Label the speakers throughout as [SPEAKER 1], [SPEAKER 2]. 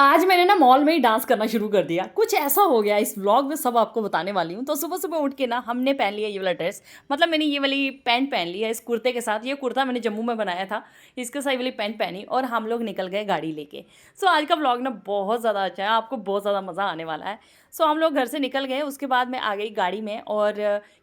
[SPEAKER 1] आज मैंने ना मॉल में ही डांस करना शुरू कर दिया। कुछ ऐसा हो गया इस व्लॉग में, सब आपको बताने वाली हूँ। तो सुबह-सुबह उठ के ना हमने पहन लिया ये वाला ड्रेस, मतलब मैंने ये वाली पैंट पहन ली है इस कुर्ते के साथ। ये कुर्ता मैंने जम्मू में बनाया था, इसके साथ ये वाली पैंट पहनी और हम लोग निकल गए गाड़ी लेके। सो आज का व्लॉग ना बहुत ज़्यादा अच्छा है, आपको बहुत ज़्यादा मज़ा आने वाला है। सो हम लोग घर से निकल गए, उसके बाद मैं आ गई गाड़ी में और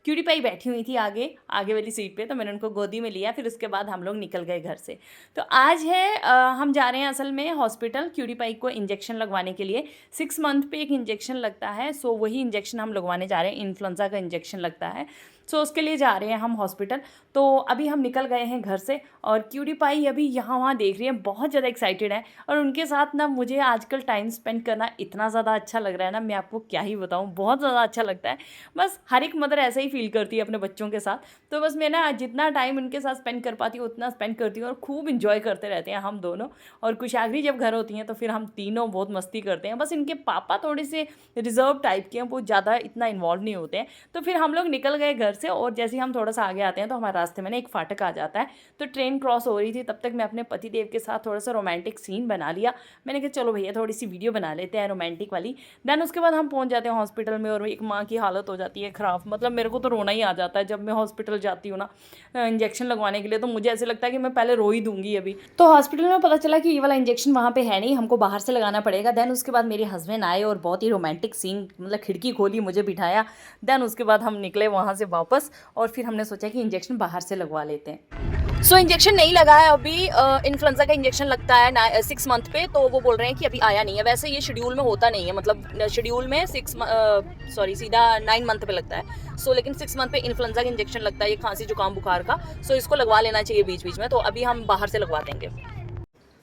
[SPEAKER 1] क्यूटी पाई बैठी हुई थी आगे आगे वाली सीट पे, तो मैंने उनको गोदी में लिया। फिर उसके बाद हम लोग निकल गए घर से। तो आज है हम जा रहे हैं असल में हॉस्पिटल क्यूटी पाई को इंजेक्शन लगवाने के लिए। 6 मंथ पे एक इंजेक्शन लगता है, सो वही इंजेक्शन हम लगवाने जा रहे हैं। इन्फ्लुएंजा का इंजेक्शन लगता है, सो उसके लिए जा रहे हैं हम हॉस्पिटल। तो अभी हम निकल गए हैं घर से और क्यूटी पाई अभी यहाँ वहाँ देख रही है, बहुत ज़्यादा एक्साइटेड है। और उनके साथ ना मुझे आजकल टाइम स्पेंड करना इतना ज़्यादा अच्छा लग रहा है ना, मैं आपको क्या ही बताऊँ, बहुत ज़्यादा अच्छा लगता है। बस हर एक मदर ऐसा ही फील करती है अपने बच्चों के साथ। तो बस मैं ना जितना टाइम उनके साथ स्पेंड कर पाती हूँ उतना स्पेंड करती हूँ और खूब इंजॉय करते रहते हैं हम दोनों। और कुशाग्री जब घर होती हैं तो फिर हम तीनों बहुत मस्ती करते हैं। बस इनके पापा थोड़े से रिजर्व टाइप के हैं, वो ज़्यादा इतना इन्वॉल्व नहीं होते हैं। तो फिर हम लोग निकल गए घर से और जैसे ही हम थोड़ा सा आगे आते हैं तो हमारे रास्ते में ना एक फाटक आ जाता है। तो ट्रेन क्रॉस हो रही थी, तब तक मैं अपने पतिदेव के साथ थोड़ा सा रोमांटिक सीन बना लिया। मैंने कहा चलो भैया थोड़ी सी वीडियो बना लेते हैं रोमांटिक वाली। देन उसके बाद हम पहुंच जाते हैं हॉस्पिटल में और एक माँ की हालत हो जाती है ख़राब। मतलब मेरे को तो रोना ही आ जाता है जब मैं हॉस्पिटल जाती हूँ ना इंजेक्शन लगवाने के लिए। तो मुझे ऐसे लगता है कि मैं पहले रो ही दूंगी अभी। तो हॉस्पिटल में पता चला कि ये वाला इंजेक्शन वहाँ पे है नहीं, हमको बाहर से लगाना पड़ेगा। देन उसके बाद मेरे हस्बैंड आए और बहुत ही रोमांटिक सीन, मतलब खिड़की खोली, मुझे बिठाया। देन उसके बाद हम निकले वहाँ से वापस और फिर हमने सोचा कि इंजेक्शन बाहर से लगवा लेते हैं। सो इंजेक्शन नहीं लगा है अभी। इन्फ्लुएंजा का इंजेक्शन लगता है 6 मंथ पे, तो वो बोल रहे हैं कि अभी आया नहीं है। वैसे ये शेड्यूल में होता नहीं है, मतलब शेड्यूल में सीधा 9 मंथ पे लगता है। सो लेकिन 6 मंथ पे इन्फ्लुएंजा का इंजेक्शन लगता है, ये खांसी जुकाम बुखार का। सो इसको लगवा लेना चाहिए बीच बीच में, तो अभी हम बाहर से लगवा देंगे।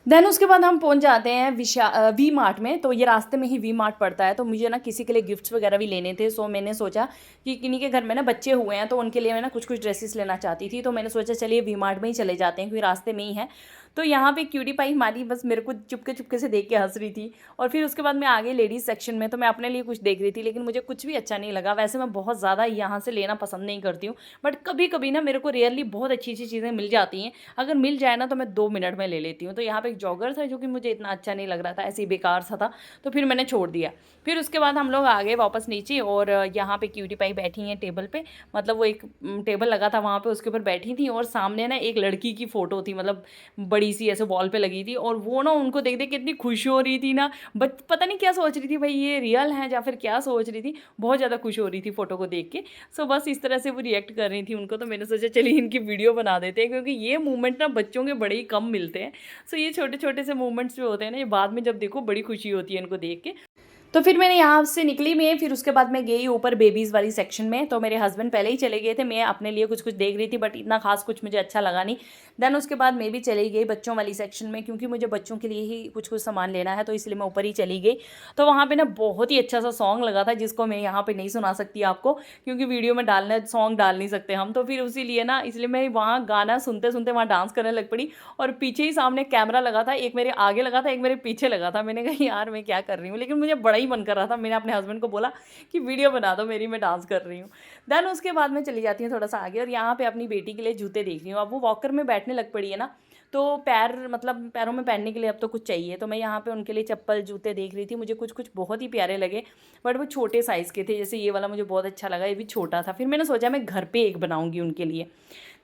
[SPEAKER 1] देन उसके बाद हम पहुंच जाते हैं वी मार्ट में। तो ये रास्ते में ही वी मार्ट पड़ता है। तो मुझे ना किसी के लिए गिफ्ट्स वगैरह भी लेने थे। सो मैंने सोचा कि किन्हीं के घर में ना बच्चे हुए हैं, तो उनके लिए मैं ना कुछ कुछ ड्रेसेस लेना चाहती थी। तो मैंने सोचा चलिए वी मार्ट में ही चले जाते हैं, क्योंकि रास्ते में ही है। तो यहाँ पे क्यूटी पाई हमारी बस मेरे को चुपके चुपके से देख के हंस रही थी। और फिर उसके बाद मैं आ गई लेडीज़ सेक्शन में, तो मैं अपने लिए कुछ देख रही थी, लेकिन मुझे कुछ भी अच्छा नहीं लगा। वैसे मैं बहुत ज़्यादा यहाँ से लेना पसंद नहीं करती हूँ, बट कभी कभी ना मेरे को रियली बहुत अच्छी अच्छी चीज़ें मिल जाती हैं। अगर मिल जाए ना तो मैं 2 मिनट में ले लेती हूँ। तो यहाँ पे एक जॉगर था जो कि मुझे इतना अच्छा नहीं लग रहा था, ऐसे ही बेकार सा था, तो फिर मैंने छोड़ दिया। फिर उसके बाद हम लोग आ गए वापस नीचे और यहाँ पे क्यूटी पाई बैठी हैं टेबल पे। मतलब वो एक टेबल लगा था वहाँ पे, उसके ऊपर बैठी थी और सामने ना एक लड़की की फ़ोटो थी, मतलब बड़ी सी ऐसे वॉल पे लगी थी। और वो ना उनको देख देख के इतनी खुश हो रही थी ना, बट पता नहीं क्या सोच रही थी भाई, ये रियल है या फिर क्या सोच रही थी। बहुत ज़्यादा खुश हो रही थी फ़ोटो को देख के। सो बस इस तरह से वो रिएक्ट कर रही थी उनको। तो मैंने सोचा चलिए इनकी वीडियो बना देते हैं, क्योंकि ये मूवमेंट ना बच्चों के बड़े ही कम मिलते हैं। सो ये छोटे छोटे से मूवमेंट्स जो होते हैं ना, ये बाद में जब देखो बड़ी खुशी होती है इनको देख के। तो फिर मैंने यहाँ से निकली मैं, फिर उसके बाद मैं गई ऊपर बेबीज़ वाली सेक्शन में। तो मेरे हस्बैंड पहले ही चले गए थे, मैं अपने लिए कुछ कुछ देख रही थी, बट इतना खास कुछ मुझे अच्छा लगा नहीं। देन उसके बाद मैं भी चली गई बच्चों वाली सेक्शन में, क्योंकि मुझे बच्चों के लिए ही कुछ कुछ सामान लेना है, तो इसलिए मैं ऊपर ही चली गई। तो वहाँ पे ना बहुत ही अच्छा सा सॉन्ग लगा था, जिसको मैं यहाँ पे नहीं सुना सकती आपको, क्योंकि वीडियो में डालना सॉन्ग डाल नहीं सकते हम। तो फिर उसी लिए ना, इसलिए मैं वहाँ गाना सुनते सुनते वहाँ डांस करने लग पड़ी। और पीछे ही सामने कैमरा लगा था, एक मेरे आगे लगा था, एक मेरे पीछे लगा था। मैंने कहा यार मैं क्या कर रही हूँ, लेकिन मुझे बड़ा ही मन कर रहा था। मैंने अपने हस्बैंड को बोला कि वीडियो बना दो मेरी, मैं डांस कर रही हूँ। देन उसके बाद मैं चली जाती हूँ थोड़ा सा आगे और यहाँ पे अपनी बेटी के लिए जूते देख रही हूँ। अब वो वॉकर में बैठने लग पड़ी है ना, तो पैर, मतलब पैरों में पहनने के लिए अब तो कुछ चाहिए। तो मैं यहाँ पे उनके लिए चप्पल जूते देख रही थी। मुझे कुछ कुछ बहुत ही प्यारे लगे, बट वो छोटे साइज़ के थे। जैसे ये वाला मुझे बहुत अच्छा लगा, ये भी छोटा था। फिर मैंने सोचा मैं घर पे एक बनाऊंगी उनके लिए।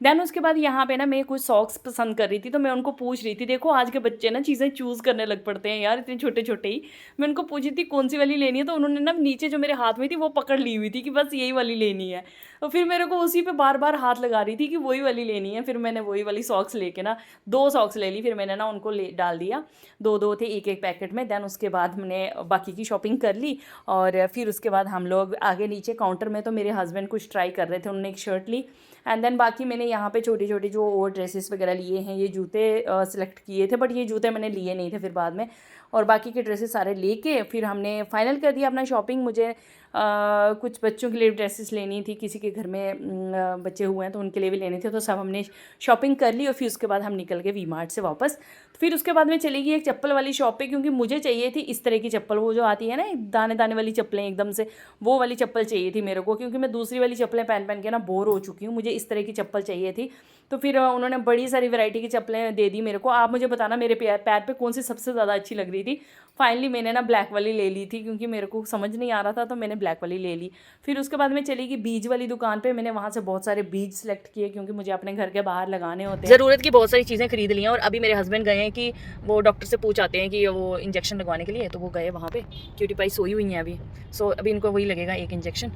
[SPEAKER 1] देन उसके बाद यहाँ पे ना मैं कुछ सॉक्स पसंद कर रही थी, तो मैं उनको पूछ रही थी, देखो आज के बच्चे ना चीज़ें चूज़ करने लग पड़ते हैं यार, इतने छोटे छोटे ही। मैं उनको पूछी थी कौन सी वाली लेनी है, तो उन्होंने ना नीचे जो मेरे हाथ में थी वो पकड़ ली हुई थी कि बस यही वाली लेनी है। तो फिर मेरे को उसी पे बार बार हाथ लगा रही थी कि वही वाली लेनी है। फिर मैंने वही वाली सॉक्स लेके ना 2 सॉक्स ले ली। फिर मैंने ना उनको ले डाल दिया, दो दो थे एक एक पैकेट में। देन उसके बाद मैंने बाकी की शॉपिंग कर ली और फिर उसके बाद हम लोग आगे नीचे काउंटर में, तो मेरे हस्बैंड कुछ ट्राई कर रहे थे, उन्होंने एक शर्ट ली। एंड देन बाकी मैंने यहाँ पे छोटी छोटी जो और ड्रेसेस वगैरह लिए हैं, ये जूते सेलेक्ट किए थे, बट ये जूते मैंने लिए नहीं थे फिर बाद में। और बाकी के ड्रेसेस सारे लेके फिर हमने फाइनल कर दिया अपना शॉपिंग। मुझे कुछ बच्चों के लिए ड्रेसेस लेनी थी, किसी के घर में बच्चे हुए हैं तो उनके लिए भी लेने थे, तो सब हमने शॉपिंग कर ली और फिर उसके बाद हम निकल गए वी मार्ट से वापस। फिर उसके बाद मैं चली गई एक चप्पल वाली शॉप पे, क्योंकि मुझे चाहिए थी इस तरह की चप्पल, वो जो आती है ना दाने दाने वाली चप्पलें एकदम से, वो वाली चप्पल चाहिए थी मेरे को, क्योंकि मैं दूसरी वाली चप्पलें पहन पहन के ना बोर हो चुकी हूँ, मुझे इस तरह की चप्पल चाहिए थी। तो फिर उन्होंने बड़ी सारी वैरायटी की चप्पलें दे दी मेरे को। आप मुझे बताना मेरे पैर पे कौन सी सबसे ज़्यादा अच्छी लग रही थी। फाइनली मैंने ना ब्लैक वाली ले ली थी, क्योंकि मेरे को समझ नहीं आ रहा था, तो मैंने ब्लैक वाली ले ली। फिर उसके बाद मैं चली गई बीज वाली दुकान पे, मैंने वहाँ से बहुत सारे बीज सेलेक्ट किए, क्योंकि मुझे अपने घर के बाहर लगाने होते हैं। ज़रूरत की बहुत सारी चीज़ें खरीद ली हैं, और अभी मेरे हस्बैंड गए हैं कि वो डॉक्टर से पूछ आते हैं कि वो इंजेक्शन लगवाने के लिए, तो वो गए वहाँ पे। क्यूटी पाई सोई हुई हैं अभी, सो अभी इनको वही लगेगा एक इंजेक्शन।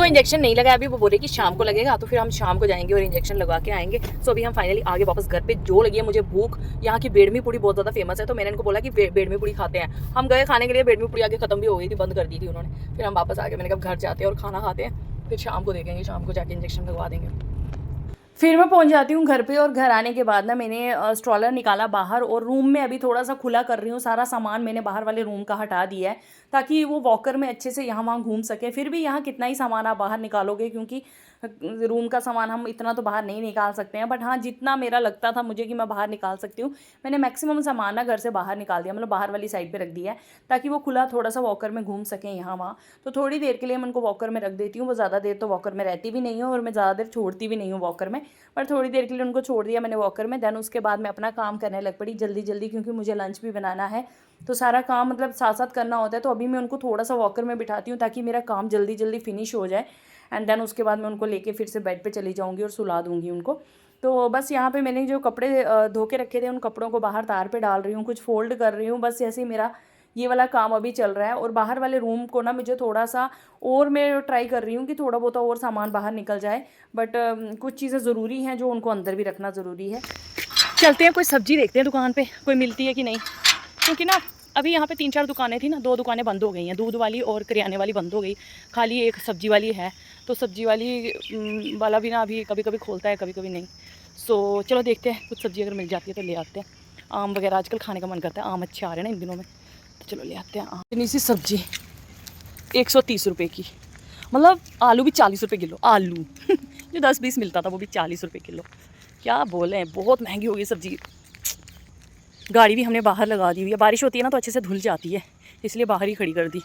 [SPEAKER 1] इंजेक्शन नहीं लगा अभी, वो बोले कि शाम को लगेगा, तो फिर हम शाम को जाएंगे और इंजेक्शन लगवा के आएंगे। अभी हम फाइनली आगे वापस घर पे। जो लगी है मुझे भूख, यहाँ की बेडमी पूड़ी बहुत ज़्यादा फेमस है, तो मैंने इनको बोला कि बेडमी पूड़ी खाते हैं। हम गए खाने के लिए, बेडमी पूड़ी आगे खत्म भी हो गई थी, बंद कर दी थी उन्होंने। फिर हम वापस आ गए, मैंने कहा घर जाते हैं और खाना खाते हैं, फिर शाम को देखेंगे, शाम को जाके इंजेक्शन लगवा देंगे। फिर मैं पहुंच जाती हूँ घर पे, और घर आने के बाद ना मैंने स्ट्रॉलर निकाला बाहर, और रूम में अभी थोड़ा सा खुला कर रही हूँ। सारा सामान मैंने बाहर वाले रूम का हटा दिया है, ताकि वो वॉकर में अच्छे से यहाँ वहाँ घूम सके। फिर भी यहाँ कितना ही सामान आप बाहर निकालोगे, क्योंकि रूम का सामान हम इतना तो बाहर नहीं निकाल सकते हैं, बट हाँ जितना मेरा लगता था मुझे कि मैं बाहर निकाल सकती हूँ, मैंने मैक्सिमम सामान ना घर से बाहर निकाल दिया, मतलब बाहर वाली साइड पे रख दिया है, ताकि वो खुला थोड़ा सा वॉकर में घूम सकें यहाँ वहाँ। तो थोड़ी देर के लिए मैं उनको वॉकर में रख देती हूँ, वो ज़्यादा देर तो वॉकर में रहती भी नहीं हूँ, और मैं ज़्यादा देर छोड़ती भी नहीं हूँ वॉकर में, पर थोड़ी देर के लिए उनको छोड़ दिया मैंने वॉकर में। देन उसके बाद मैं अपना काम करने लग पड़ी जल्दी जल्दी, क्योंकि मुझे लंच भी बनाना है, तो सारा काम मतलब साथ साथ करना होता है। तो अभी मैं उनको थोड़ा सा वॉकर में बिठाती हूँ, ताकि मेरा काम जल्दी जल्दी फिनिश हो जाए, एंड देन उसके बाद मैं उनको लेके फिर से बेड पे चली जाऊँगी और सुला दूँगी उनको। तो बस यहाँ पे मैंने जो कपड़े धो के रखे थे, उन कपड़ों को बाहर तार पे डाल रही हूँ, कुछ फोल्ड कर रही हूँ, बस ऐसे ही मेरा ये वाला काम अभी चल रहा है। और बाहर वाले रूम को ना मुझे थोड़ा सा और मैं ट्राई कर रही हूँ कि थोड़ा बहुत और सामान बाहर निकल जाए, बट कुछ चीज़ें ज़रूरी हैं जो उनको अंदर भी रखना ज़रूरी है। चलते हैं, कोई सब्ज़ी देखते हैं दुकान पे कोई मिलती है कि नहीं, क्योंकि ना अभी यहाँ पे 3-4 दुकानें थी ना, 2 दुकानें बंद हो गई हैं, दूध वाली और करियाने वाली बंद हो गई, खाली एक सब्ज़ी वाली है। तो सब्ज़ी वाली वाला भी ना अभी कभी कभी खोलता है, कभी कभी नहीं। चलो देखते हैं, कुछ सब्ज़ी अगर मिल जाती है तो ले आते हैं। आम वगैरह आजकल खाने का मन करता है, आम अच्छे आ रहे हैं ना इन दिनों में, तो चलो ले आते हैं आम। इतनी सी सब्ज़ी 130 रुपये की, मतलब आलू भी 40 रुपये किलो, आलू जो 10-20 मिलता था वो भी 40 रुपये किलो। क्या बोले, बहुत महंगी हो गई सब्ज़ी। गाड़ी भी हमने बाहर लगा दी हुई है, बारिश होती है ना तो अच्छे से धुल जाती है, इसलिए बाहर ही खड़ी कर दी।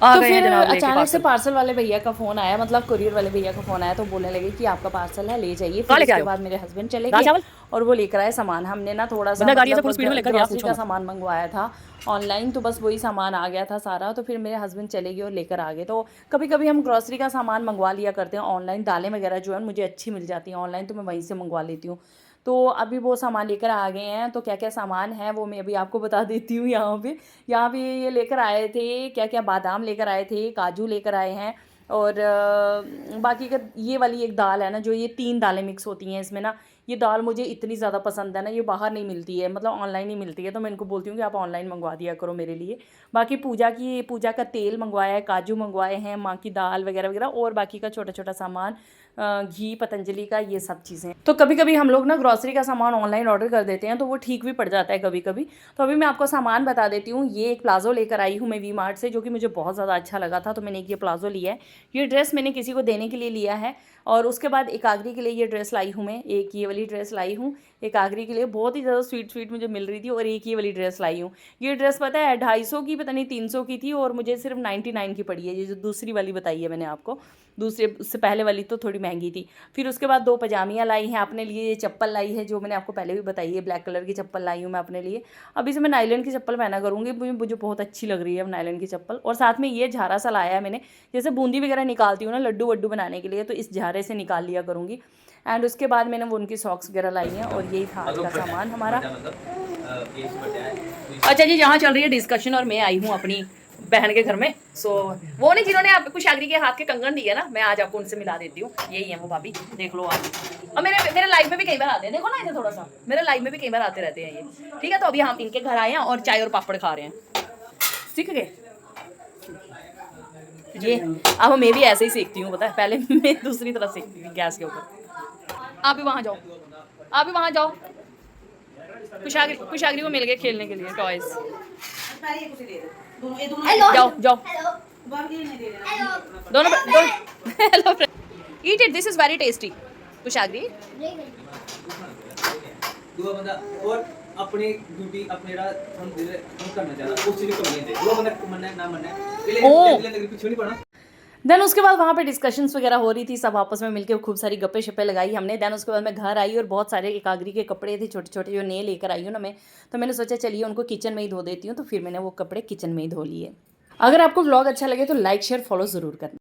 [SPEAKER 1] तो फिर अचानक से पार्सल वाले भैया का फ़ोन आया, मतलब कुरियर वाले भैया का फ़ोन आया, तो बोलने लगे कि आपका पार्सल है, ले जाइए। फिर उसके बाद मेरे हस्बैंड चले गए और वो लेकर आए सामान। हमने ना थोड़ा सा ग्रोसरी का सामान मंगवाया था ऑनलाइन, तो बस वही सामान आ गया था सारा। तो फिर मेरे हस्बैंड चले गए और लेकर आ गए। तो कभी कभी हम ग्रोसरी का सामान मंगवा लिया करते हैं ऑनलाइन, दालें वगैरह जो है मुझे अच्छी मिल जाती हैं ऑनलाइन, तो मैं वहीं से मंगवा लेती हूँ। तो अभी वो सामान लेकर आ गए हैं, तो क्या क्या सामान है वो मैं अभी आपको बता देती हूँ। यहाँ पे ये लेकर आए थे, क्या क्या बादाम लेकर आए थे, काजू लेकर आए हैं, और बाकी का ये वाली एक दाल है ना, जो ये 3 दालें मिक्स होती हैं इसमें ना, ये दाल मुझे इतनी ज़्यादा पसंद है ना, ये बाहर नहीं मिलती है, मतलब ऑनलाइन ही मिलती है, तो मैं इनको बोलती हूँ कि आप ऑनलाइन मंगवा दिया करो मेरे लिए। बाकी पूजा का तेल मंगवाया है, काजू मंगवाए हैं, माँ की दाल वगैरह वगैरह, और बाकी का छोटा छोटा सामान, घी पतंजलि का, ये सब चीज़ें। तो कभी कभी हम लोग ना ग्रॉसरी का सामान ऑनलाइन ऑर्डर कर देते हैं, तो वो ठीक भी पड़ जाता है कभी कभी। तो अभी मैं आपको सामान बता देती हूँ। ये एक प्लाज़ो लेकर आई हूँ मैं वी मार्ट से, जो कि मुझे बहुत ज़्यादा अच्छा लगा था, तो मैंने एक ये प्लाज़ो लिया है। ये ड्रेस मैंने किसी को देने के लिए लिया है, और उसके बाद एक आगरी के लिए ये ड्रेस लाई हूँ मैं, एक ये वाली ड्रेस लाई हूँ एक आगरी के लिए, बहुत ही ज़्यादा स्वीट स्वीट मुझे मिल रही थी, और एक ये वाली ड्रेस लाई हूँ। ये ड्रेस पता है 250 की, पता नहीं 300 की थी, और मुझे सिर्फ 99 की पड़ी है। ये जो दूसरी वाली बताई है मैंने आपको, दूसरे उससे पहले वाली तो थोड़ी महंगी थी। फिर उसके बाद 2 पजामियाँ लाई हैं अपने लिए, ये चप्पल लाई है जो मैंने आपको पहले भी बताई है, ब्लैक कलर की चप्पल लाई हूँ मैं अपने लिए। अभी से मैं नायलन की चप्पल पहना करूँगी, मुझे बहुत अच्छी लग रही है अब नायलन की चप्पल। और साथ में ये झारा सा लाया है मैंने, जैसे बूंदी वगैरह निकालती हूँ ना लड्डू वड्डू बनाने के लिए, तो इस झारे से निकाल लिया करूँगी। एंड उसके बाद मैंने वो उनकी सॉक्स वगैरह लाई हैं, और यही था आज का सामान हमारा। अच्छा जी, यहाँ चल रही है डिस्कशन, और मैं आई हूँ अपनी बहन के घर में। वो नहीं जिन्होंने आप कुशागरी के हाथ के कंगन दिए ना, मैं आज आपको उनसे मिला देती हूँ। यही है वो भाभी, देख लो आप। और मेरे लाइव में भी कई बार आते हैं, देखो ना इधर थोड़ा सा, मेरे लाइव में भी कई बार आते रहते हैं ये। ठीक है, तो अभी हम इनके घर आए हैं और चाय और पापड़ खा रहे हैं। सीख गए ये। अब मैं भी ऐसे ही सीखती हूँ, पता है, पहले मैं दूसरी तरफ सीखती थी गैस के ऊपर। आप भी वहाँ जाओ, आप भी वहाँ जाओ। कुशागरी को मिल गए खेलने के लिए टॉयज।
[SPEAKER 2] पहले ये कुछ दे दो दोनों ये दोनों
[SPEAKER 1] जाओ जाओ
[SPEAKER 3] हेलो
[SPEAKER 2] बाहर ये नहीं दे देना
[SPEAKER 3] हेलो
[SPEAKER 1] दोनों hello eat it, this is very tasty. कुशाग्री
[SPEAKER 4] दूआ बंदा और अपनी ड्यूटी अपने हम करना चाहता उस चीज को नहीं दे दूआ बंदा मन्ने ना मन्ने पहले
[SPEAKER 1] ओ।
[SPEAKER 4] लेकिन पीछे नहीं पड़ा।
[SPEAKER 1] देन उसके बाद वहाँ पे डिस्कशंस वगैरह हो रही थी, सब आपस में मिलके खूब सारी गप्पे शप्पे लगाई हमने। देन उसके बाद मैं घर आई और बहुत सारे एकाग्री के कपड़े थे छोटे छोटे जो नए लेकर आई हूँ ना मैं, तो मैंने सोचा चलिए उनको किचन में ही धो देती हूँ, तो फिर मैंने वो कपड़े किचन में ही धो लिए। अगर आपको व्लॉग अच्छा लगे तो लाइक शेयर फॉलो ज़रूर करना।